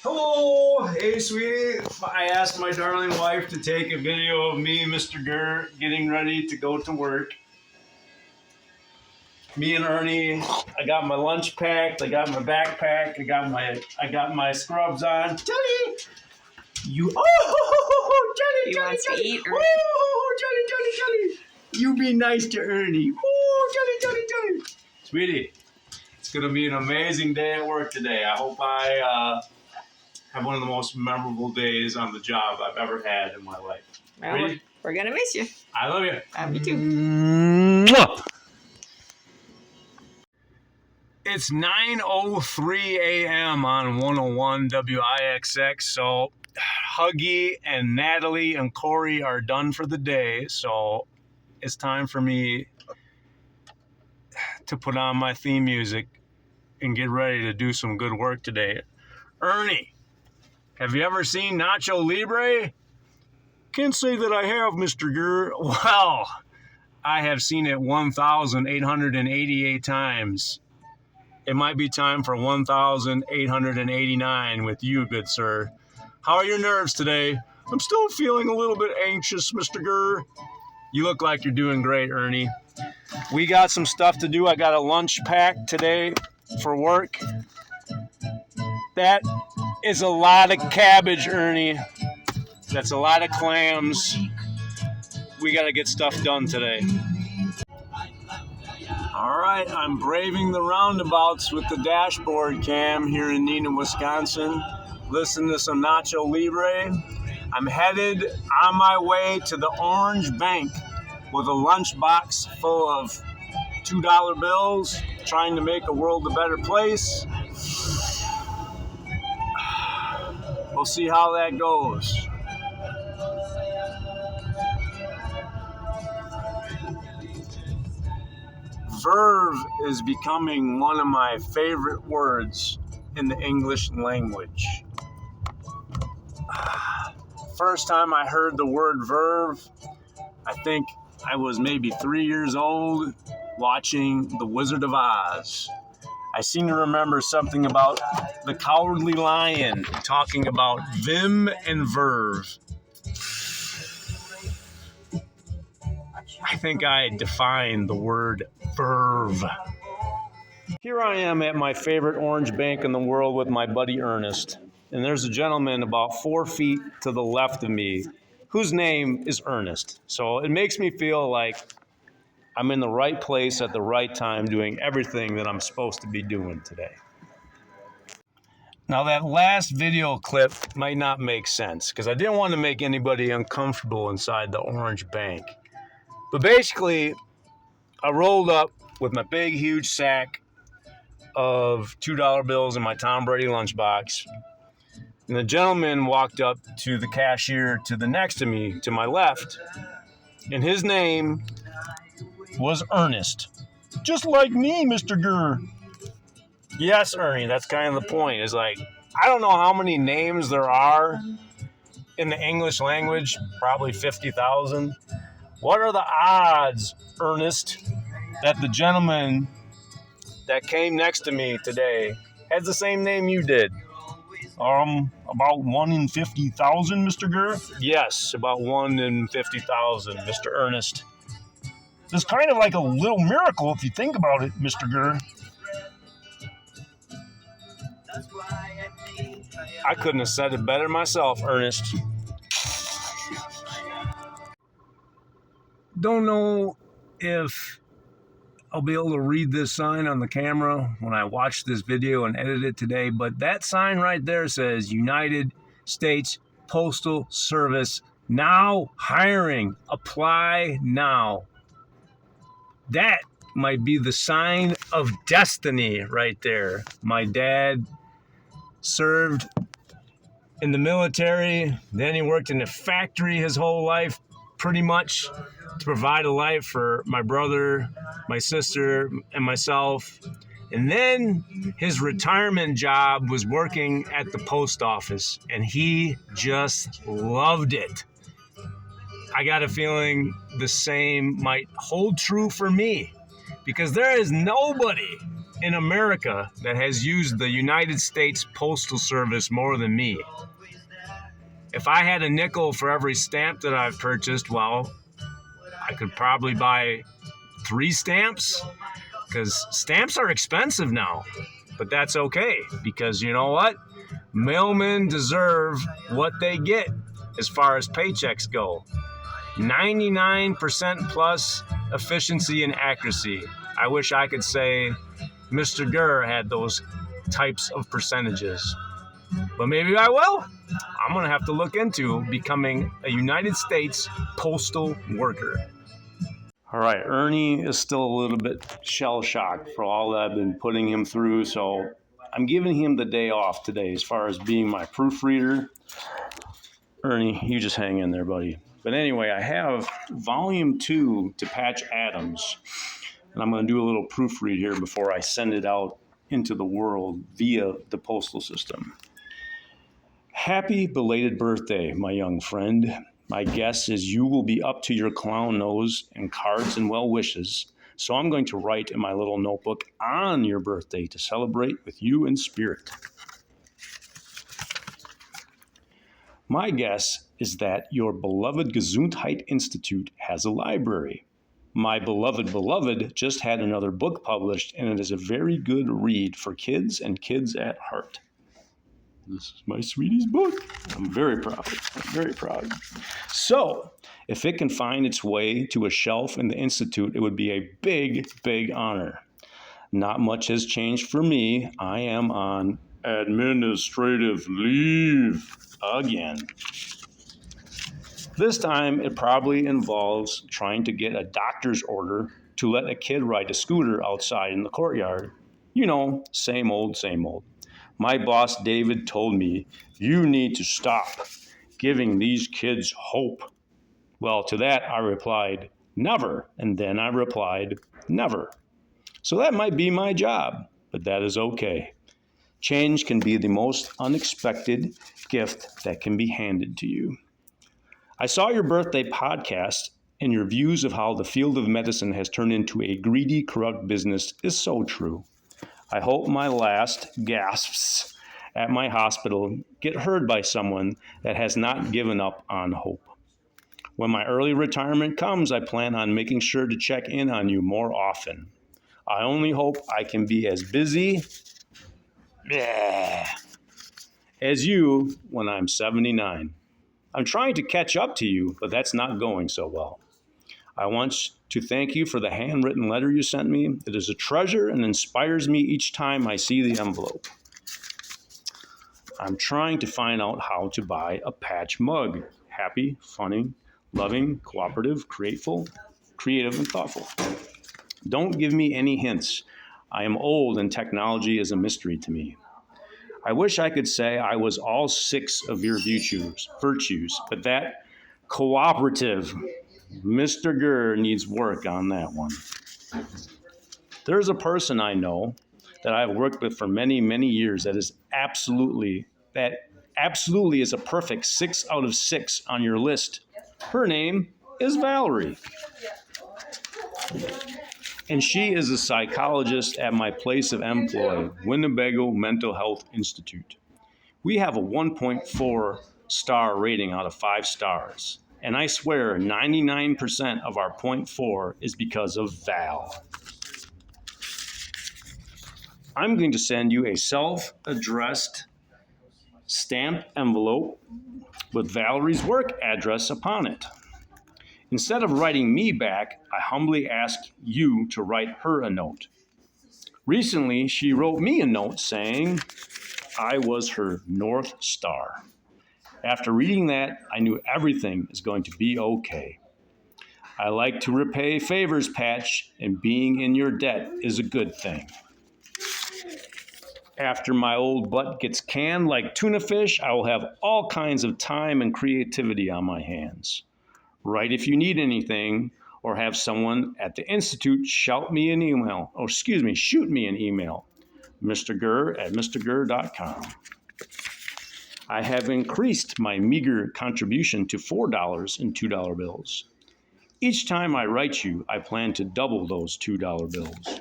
Hello, hey sweetie. I asked my darling wife to take a video of me, Mrgrrr, getting ready to go to work. Me and Ernie, I got my lunch packed, I got my backpack, I got my scrubs on. Johnny! Johnny, He wants to eat, Ernie. Johnny. You be nice to Ernie. Johnny. Sweetie, it's gonna be an amazing day at work today. I hope I have one of the most memorable days on the job I've ever had in my life. Well, Ready? we're gonna miss you. I love you. Me too. Mwah! It's 9:03 a.m. on 101 WIXX. So Huggy and Natalie and Corey are done for the day. So it's time for me to put on my theme music and get ready to do some good work today. Ernie, have you ever seen Nacho Libre? Can't say that I have, Mrgrrr. Well, I have seen it 1,888 times. It might be time for 1,889 with you, good sir. How are your nerves today? I'm still feeling a little bit anxious, Mrgrrr. You look like you're doing great, Ernie. We got some stuff to do. I got a lunch pack today for work. That is a lot of cabbage, Ernie. That's a lot of clams. We got to get stuff done today. All right, I'm braving the roundabouts with the dashboard cam here in Neenah, Wisconsin. Listen to some Nacho Libre. I'm headed on my way to the Orange Bank with a lunchbox full of $2 bills, trying to make the world a better place. We'll see how that goes. Verve is becoming one of my favorite words in the English language. First time I heard the word verve, I think I was maybe 3 years old watching The Wizard of Oz. I seem to remember something about the Cowardly Lion talking about vim and verve. I think I defined the word verve. Here I am at my favorite orange bank in the world with my buddy Ernest. And there's a gentleman about 4 feet to the left of me whose name is Ernest. So it makes me feel like I'm in the right place at the right time doing everything that I'm supposed to be doing today. Now that last video clip might not make sense because I didn't want to make anybody uncomfortable inside the orange bank. But basically, I rolled up with my big, huge sack of $2 bills in my Tom Brady lunchbox. And the gentleman walked up to the cashier to the next to me, to my left. And his name was Ernest. Just like me, Mrgrrr. Yes, Ernie, that's kind of the point. It's like, I don't know how many names there are in the English language, probably 50,000. What are the odds, Ernest, that the gentleman that came next to me today has the same name you did? About 1 in 50,000, Mrgrrr? Yes, about 1 in 50,000, Mr. Ernest. It's kind of like a little miracle if you think about it, Mrgrrr. I couldn't have said it better myself, Ernest. Don't know if I'll be able to read this sign on the camera when I watch this video and edit it today, but that sign right there says United States Postal Service now hiring. Apply now. That might be the sign of destiny right there. My dad served in the military, then he worked in a factory his whole life, pretty much, to provide a life for my brother, my sister, and myself. And then his retirement job was working at the post office, and he just loved it. I got a feeling the same might hold true for me, because there is nobody in America that has used the United States Postal Service more than me. If I had a nickel for every stamp that I've purchased, well, I could probably buy 3 stamps, because stamps are expensive now. But that's okay, because you know what? Mailmen deserve what they get as far as paychecks go. 99% plus efficiency and accuracy. I wish I could say Mrgrrr had those types of percentages. But maybe I will. I'm going to have to look into becoming a United States postal worker. All right, Ernie is still a little bit shell-shocked for all that I've been putting him through, so I'm giving him the day off today as far as being my proofreader. Ernie, you just hang in there, buddy. But anyway, I have volume 2 to Patch Adams, and I'm going to do a little proofread here before I send it out into the world via the postal system. Happy belated birthday, my young friend. My guess is you will be up to your clown nose in cards and well wishes, so I'm going to write in my little notebook on your birthday to celebrate with you in spirit. My guess is that your beloved Gesundheit Institute has a library. My beloved just had another book published, and it is a very good read for kids and kids at heart. This is my sweetie's book. I'm very proud. I'm very proud. So, if it can find its way to a shelf in the Institute, it would be a big, big honor. Not much has changed for me. I am on administrative leave again. This time, it probably involves trying to get a doctor's order to let a kid ride a scooter outside in the courtyard. You know, same old, same old. My boss, David, told me, you need to stop giving these kids hope. Well, to that, I replied, never. And then I replied, never. So that might be my job, but that is okay. Change can be the most unexpected gift that can be handed to you. I saw your birthday podcast, and your views of how the field of medicine has turned into a greedy, corrupt business is so true. I hope my last gasps at my hospital get heard by someone that has not given up on hope. When my early retirement comes, I plan on making sure to check in on you more often. I only hope I can be as busy as you when I'm 79. I'm trying to catch up to you, but that's not going so well. I want to thank you for the handwritten letter you sent me. It is a treasure and inspires me each time I see the envelope. I'm trying to find out how to buy a patch mug. Happy, funny, loving, cooperative, creative, and thoughtful. Don't give me any hints. I am old and technology is a mystery to me. I wish I could say I was all 6 of your virtues, but that cooperative, Mrgrrr needs work on that one. There's a person I know that I've worked with for many, many years that absolutely is a perfect 6 out of 6 on your list. Her name is Valerie. And she is a psychologist at my place of employ, Winnebago Mental Health Institute. We have a 1.4 star rating out of 5 stars. And I swear 99% of our 0.4 is because of Val. I'm going to send you a self-addressed stamped envelope with Valerie's work address upon it. Instead of writing me back, I humbly ask you to write her a note. Recently, she wrote me a note saying I was her North Star. After reading that, I knew everything is going to be okay. I like to repay favors, Patch, and being in your debt is a good thing. After my old butt gets canned like tuna fish, I will have all kinds of time and creativity on my hands. Write if you need anything, or have someone at the Institute shoot me an email, Mrgrrr@Mrgrrr.com. I have increased my meager contribution to $4 in $2 bills. Each time I write you, I plan to double those $2 bills.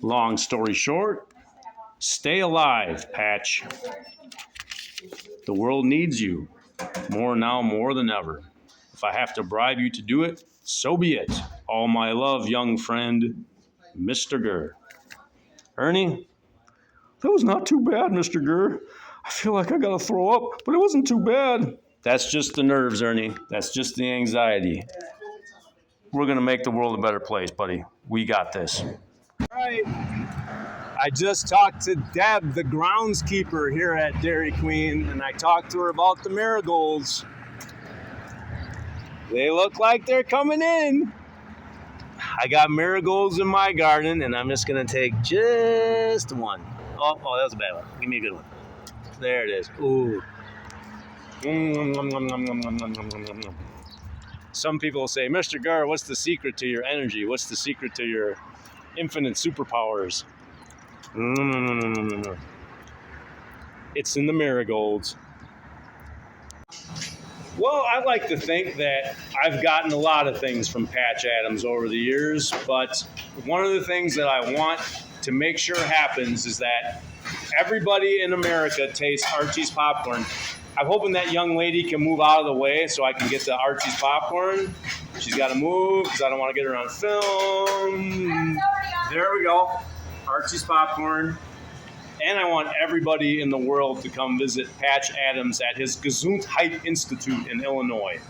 Long story short, stay alive, Patch. The world needs you, more now more than ever. If I have to bribe you to do it, so be it. All my love, young friend, Mrgrrr. Ernie, that was not too bad, Mrgrrr. I feel like I gotta throw up, but it wasn't too bad. That's just the nerves, Ernie. That's just the anxiety. We're gonna make the world a better place, buddy. We got this. All right. I just talked to Deb, the groundskeeper here at Dairy Queen, and I talked to her about the marigolds. They look like they're coming in. I got marigolds in my garden, and I'm just gonna take just one. Oh, that was a bad one. Give me a good one. There it is. Ooh. Some people say, Mrgrrr, what's the secret to your energy? What's the secret to your infinite superpowers? No. It's in the marigolds. Well, I like to think that I've gotten a lot of things from Patch Adams over the years, but one of the things that I want to make sure happens is that everybody in America tastes Archie's popcorn. I'm hoping that young lady can move out of the way so I can get to Archie's popcorn. She's got to move because I don't want to get her on film. There we go. Archie's popcorn. And I want everybody in the world to come visit Patch Adams at his Gesundheit Institute in Illinois.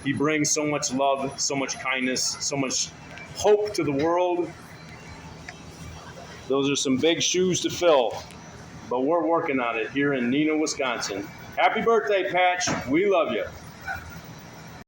He brings so much love, so much kindness, so much hope to the world. Those are some big shoes to fill, but we're working on it here in Neenah, Wisconsin. Happy birthday, Patch. We love you.